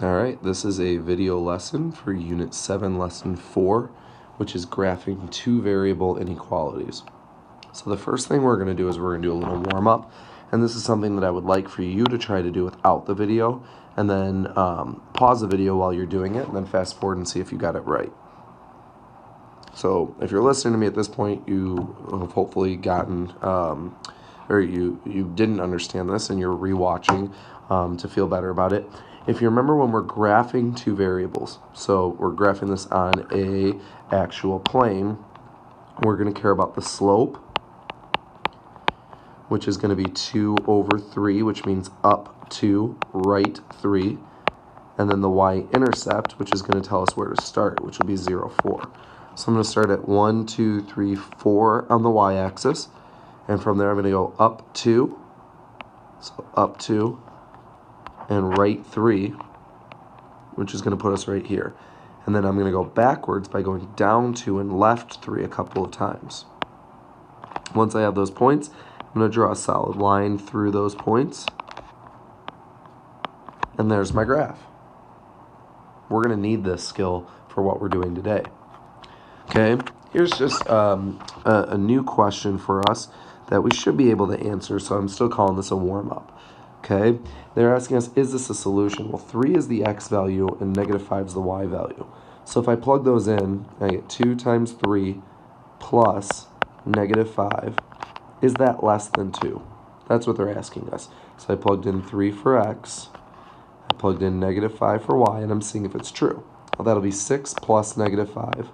All right, this is a video lesson for Unit 7, Lesson 4, which is graphing two variable inequalities. So the first thing we're going to do is we're going to do a little warm-up, and this is something that I would like for you to try to do without the video, and then pause the video while you're doing it, and then fast forward and see if you got it right. So if you're listening to me at this point, you have hopefully gotten, or you didn't understand this, and you're rewatching to feel better about it. If you remember when we're graphing two variables, so we're graphing this on a actual plane, we're going to care about the slope, which is going to be 2 over 3, which means up 2, right 3, and then the y-intercept, which is going to tell us where to start, which will be 0, 4. So I'm going to start at 1, 2, 3, 4 on the y-axis, and from there I'm going to go up 2, so up 2, and right 3, which is going to put us right here. And then I'm going to go backwards by going down 2 and left 3 a couple of times. Once I have those points, I'm going to draw a solid line through those points. And there's my graph. We're going to need this skill for what we're doing today. Okay, here's just a new question for us that we should be able to answer, so I'm still calling this a warm-up. Okay, they're asking us, is this a solution? Well, 3 is the x value and negative 5 is the y value. So if I plug those in, I get 2 times 3 plus negative 5. Is that less than 2? That's what they're asking us. So I plugged in 3 for x, I plugged in negative 5 for y, and I'm seeing if it's true. Well, that'll be 6 plus negative 5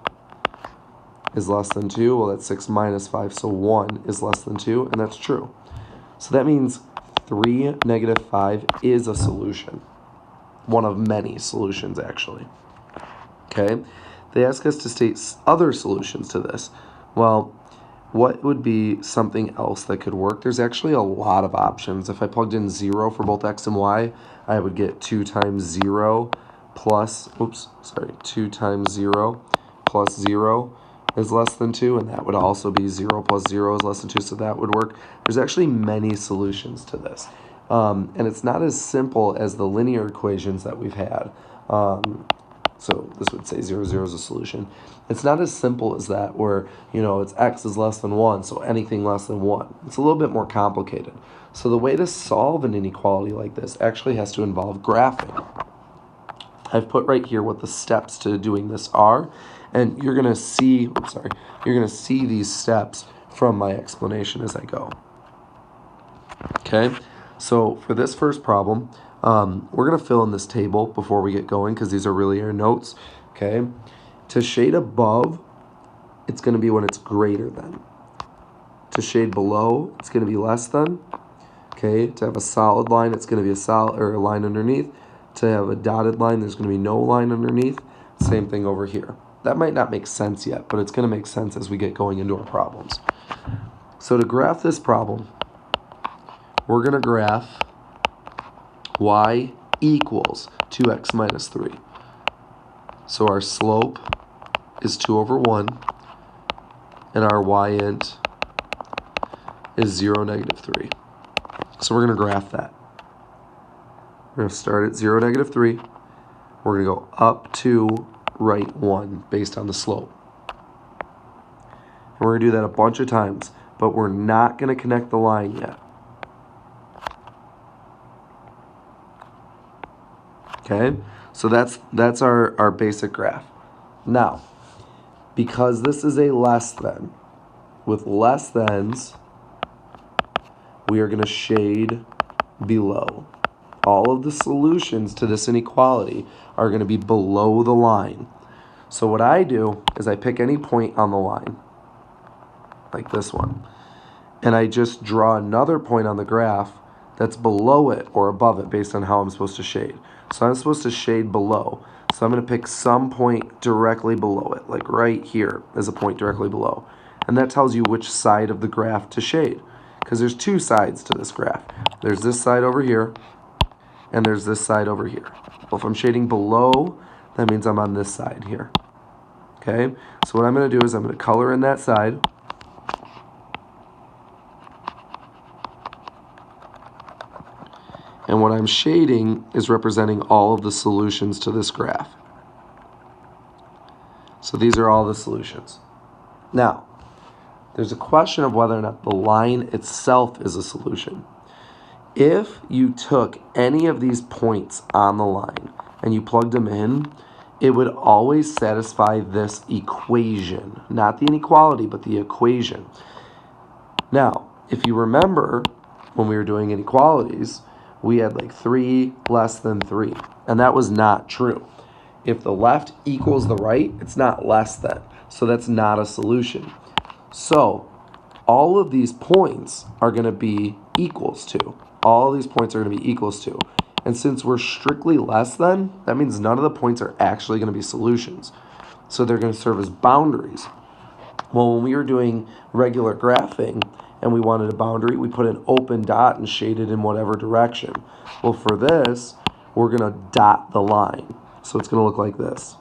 is less than 2. Well, that's 6 minus 5, so 1 is less than 2, and that's true. So that means 3, negative 5 is a solution. One of many solutions, actually. Okay? They ask us to state other solutions to this. Well, what would be something else that could work? There's actually a lot of options. If I plugged in 0 for both x and y, I would get 2 times 0 plus, 2 times 0 plus 0 is less than 2, and that would also be 0 plus 0 is less than 2, so that would work. There's actually many solutions to this. And it's not as simple as the linear equations that we've had. So this would say 0, 0 is a solution. It's not as simple as that where, it's x is less than 1, so anything less than 1. It's a little bit more complicated. So the way to solve an inequality like this actually has to involve graphing. I've put right here what the steps to doing this are, and you're gonna see, these steps from my explanation as I go. Okay, so for this first problem, we're gonna fill in this table before we get going because these are really our notes. Okay, to shade above, it's gonna be when it's greater than. To shade below, it's gonna be less than. Okay, to have a solid line, it's gonna be a line underneath. To have a dotted line, there's going to be no line underneath. Same thing over here. That might not make sense yet, but it's going to make sense as we get going into our problems. So to graph this problem, we're going to graph y equals 2x minus 3. So our slope is 2 over 1, and our y-int is 0, negative 3. So we're going to graph that. We're going to start at 0, negative 3. We're going to go up 2, right 1, based on the slope. And we're going to do that a bunch of times, but we're not going to connect the line yet. Okay, so that's our basic graph. Now, because this is a less than, with less thans, we are going to shade below. All of the solutions to this inequality are going to be below the line. So what I do is I pick any point on the line, like this one, and I just draw another point on the graph that's below it or above it based on how I'm supposed to shade. So I'm supposed to shade below. So I'm going to pick some point directly below it, like right here is a point directly below. And that tells you which side of the graph to shade, because there's two sides to this graph. There's this side over here, and there's this side over here. Well, if I'm shading below, that means I'm on this side here. Okay, so what I'm going to do is I'm going to color in that side. And what I'm shading is representing all of the solutions to this graph. So these are all the solutions. Now, there's a question of whether or not the line itself is a solution. If you took any of these points on the line and you plugged them in, it would always satisfy this equation. Not the inequality, but the equation. Now, if you remember when we were doing inequalities, we had like 3 less than 3, and that was not true. If the left equals the right, it's not less than, so that's not a solution. So all of these points are going to be equals to. All of these points are going to be equals to. And since we're strictly less than, that means none of the points are actually going to be solutions. So they're going to serve as boundaries. Well, when we were doing regular graphing and we wanted a boundary, we put an open dot and shade it in whatever direction. Well, for this, we're going to dot the line. So it's going to look like this.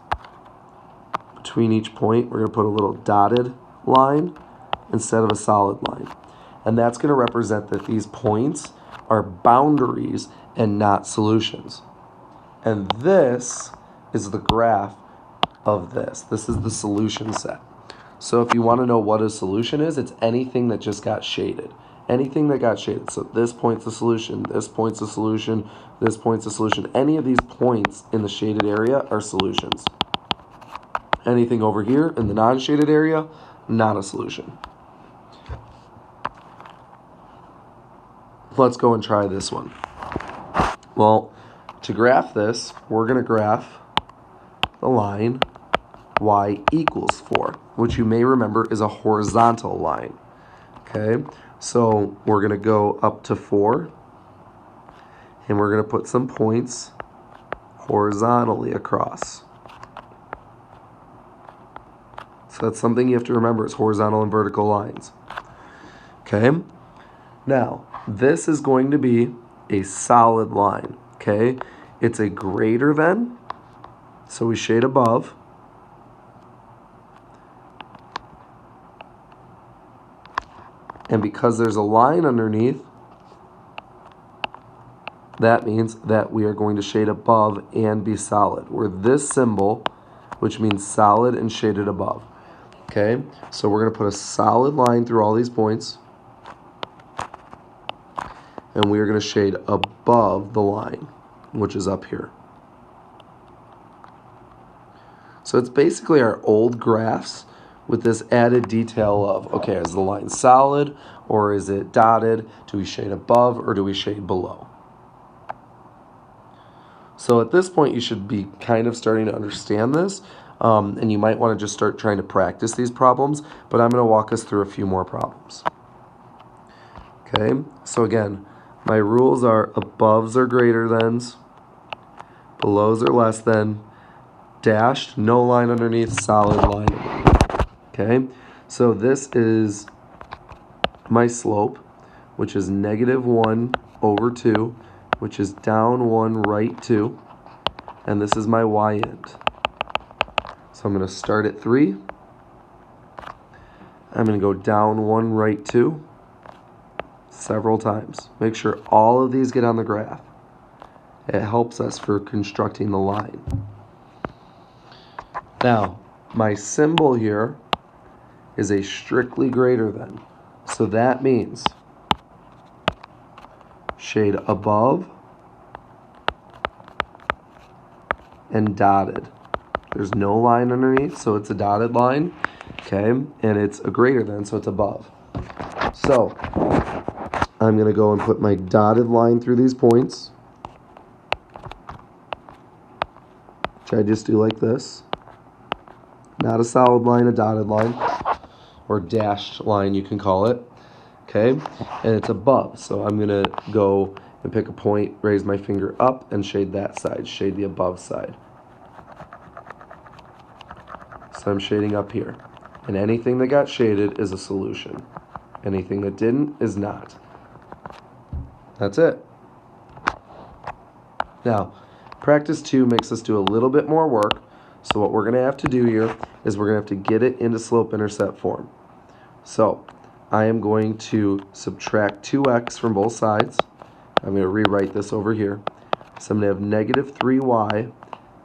Between each point, we're going to put a little dotted line instead of a solid line. And that's going to represent that these points are boundaries and not solutions. And this is the graph of this. This is the solution set. So if you want to know what a solution is, it's anything that just got shaded. Anything that got shaded. So this point's a solution, this point's a solution, this point's a solution. Any of these points in the shaded area are solutions. Anything over here in the non-shaded area, not a solution. Let's go and try this one. Well, to graph this, we're going to graph the line y equals 4, which you may remember is a horizontal line. Okay, so we're going to go up to 4, and we're going to put some points horizontally across. So that's something you have to remember, is horizontal and vertical lines. Okay, now this is going to be a solid line. Okay, it's a greater than, so we shade above. And because there's a line underneath, that means that we are going to shade above and be solid. We're this symbol, which means solid and shaded above. Okay, so we're going to put a solid line through all these points. And we are going to shade above the line, which is up here. So it's basically our old graphs with this added detail of, okay, is the line solid or is it dotted? Do we shade above or do we shade below? So at this point, you should be kind of starting to understand this, and you might want to just start trying to practice these problems, but I'm going to walk us through a few more problems. Okay, so again, my rules are aboves are greater thans, belows are less than, dashed, no line underneath, solid line underneath. Okay, so this is my slope, which is -1 over 2, which is down 1, right 2, and this is my y-end. So I'm going to start at 3. I'm going to go down 1, right 2, several times. Make sure all of these get on the graph. It helps us for constructing the line. Now, my symbol here is a strictly greater than. So that means shade above and dotted. There's no line underneath, so it's a dotted line. Okay, and it's a greater than, so it's above. So I'm going to go and put my dotted line through these points, which I just do like this. Not a solid line, a dotted line, or dashed line you can call it. Okay, and it's above, so I'm going to go and pick a point, raise my finger up, and shade that side, shade the above side. So I'm shading up here. And anything that got shaded is a solution. Anything that didn't is not. That's it. Now, practice 2 makes us do a little bit more work. So what we're going to have to do here is we're going to have to get it into slope-intercept form. So I am going to subtract 2x from both sides, I'm going to rewrite this over here. So I'm going to have negative 3y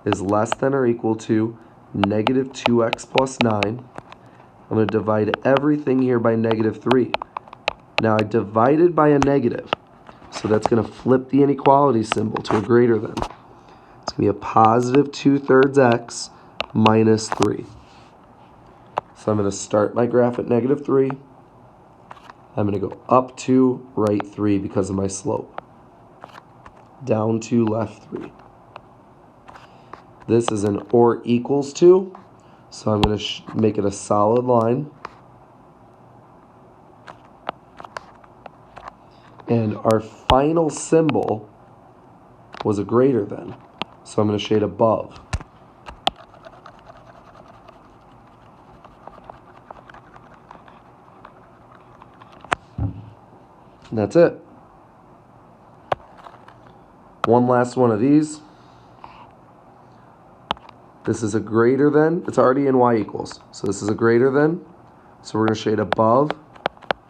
is less than or equal to negative 2x plus 9. I'm going to divide everything here by negative 3. Now I divided by a negative, so that's going to flip the inequality symbol to a greater than. It's going to be a positive 2/3 x minus 3. So I'm going to start my graph at negative 3. I'm going to go up 2, right 3 because of my slope. Down 2, left 3. This is an or equals to, so I'm going to make it a solid line. And our final symbol was a greater than, so I'm going to shade above. And that's it. One last one of these. This is a greater than. It's already in y equals. So this is a greater than. So we're going to shade above.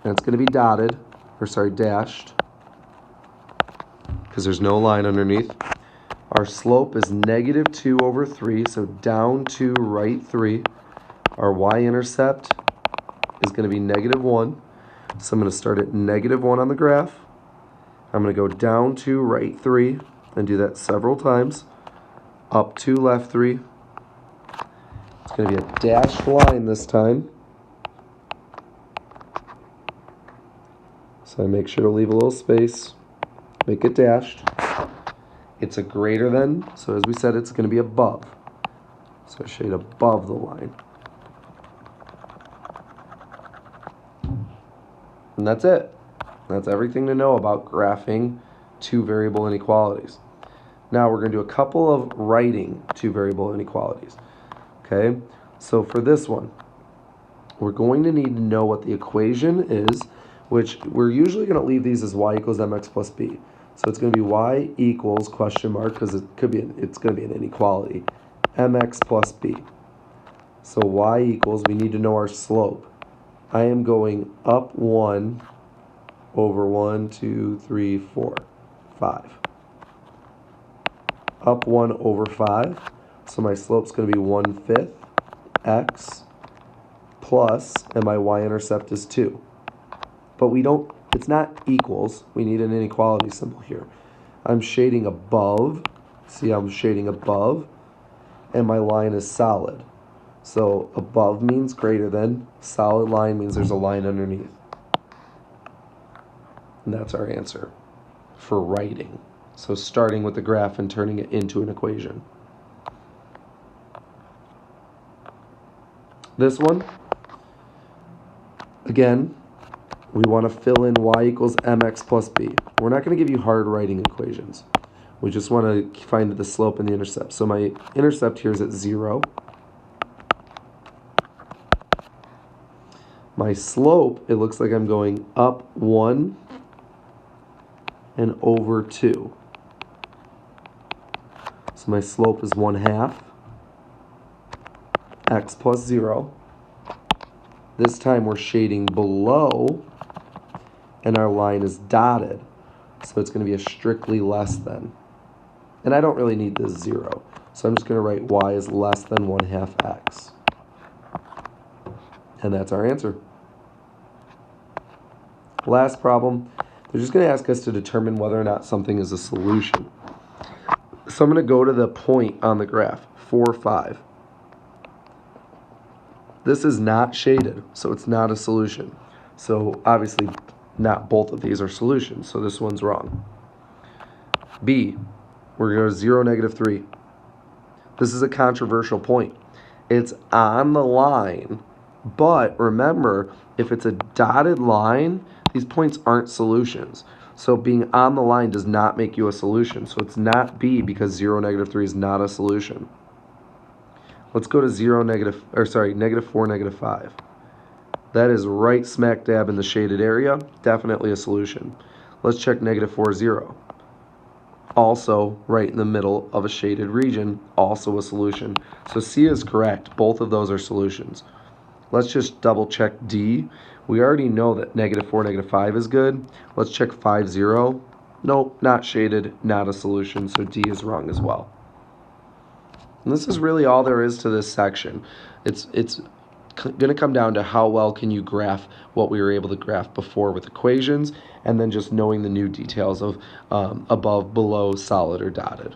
And it's going to be dotted. Or sorry, dashed. Because there's no line underneath. Our slope is negative 2/3. So down 2, right 3. Our y-intercept is going to be negative 1. So I'm going to start at negative 1 on the graph. I'm going to go down 2, right 3, and do that several times. Up 2, left 3. It's going to be a dashed line this time. So I make sure to leave a little space. Make it dashed. It's a greater than, so as we said, it's going to be above. So I shade above the line. And that's it. That's everything to know about graphing two variable inequalities. Now we're going to do a couple of writing two variable inequalities. Okay, so for this one, we're going to need to know what the equation is, which we're usually going to leave these as y equals mx plus b. So it's going to be y equals question mark because it's going to be an inequality, mx plus b. So y equals, we need to know our slope. I am going up 1 over 1, 2, 3, 4, 5. Up 1 over 5. So my slope's going to be 1/5 x plus, and my y-intercept is 2. But it's not equals. We need an inequality symbol here. I'm shading above. See, I'm shading above, and my line is solid. So above means greater than, solid line means there's a line underneath. And that's our answer for writing. So starting with the graph and turning it into an equation. This one, again, we want to fill in y equals mx plus b. We're not going to give you hard writing equations. We just want to find the slope and the intercept. So my intercept here is at 0. My slope, it looks like I'm going up 1 and over 2. So my slope is 1/2 x plus 0. This time we're shading below, and our line is dotted. So it's going to be a strictly less than. And I don't really need this 0. So I'm just going to write y is less than 1/2 x. And that's our answer. Last problem, they're just going to ask us to determine whether or not something is a solution. So I'm going to go to the point on the graph, 4, 5. This is not shaded, so it's not a solution. So obviously not both of these are solutions, so this one's wrong. B, we're going to go 0, negative 3. This is a controversial point. It's on the line, but remember, if it's a dotted line, these points aren't solutions. So being on the line does not make you a solution. So it's not B because 0, negative 3 is not a solution. Let's go to negative 4, negative 5. That is right smack dab in the shaded area. Definitely a solution. Let's check negative 4, 0. Also right in the middle of a shaded region. Also a solution. So C is correct. Both of those are solutions. Let's just double check D. We already know that negative 4, negative 5 is good. Let's check 5, 0. Nope, not shaded, not a solution, so D is wrong as well. And this is really all there is to this section. It's going to come down to how well can you graph what we were able to graph before with equations, and then just knowing the new details of above, below, solid, or dotted.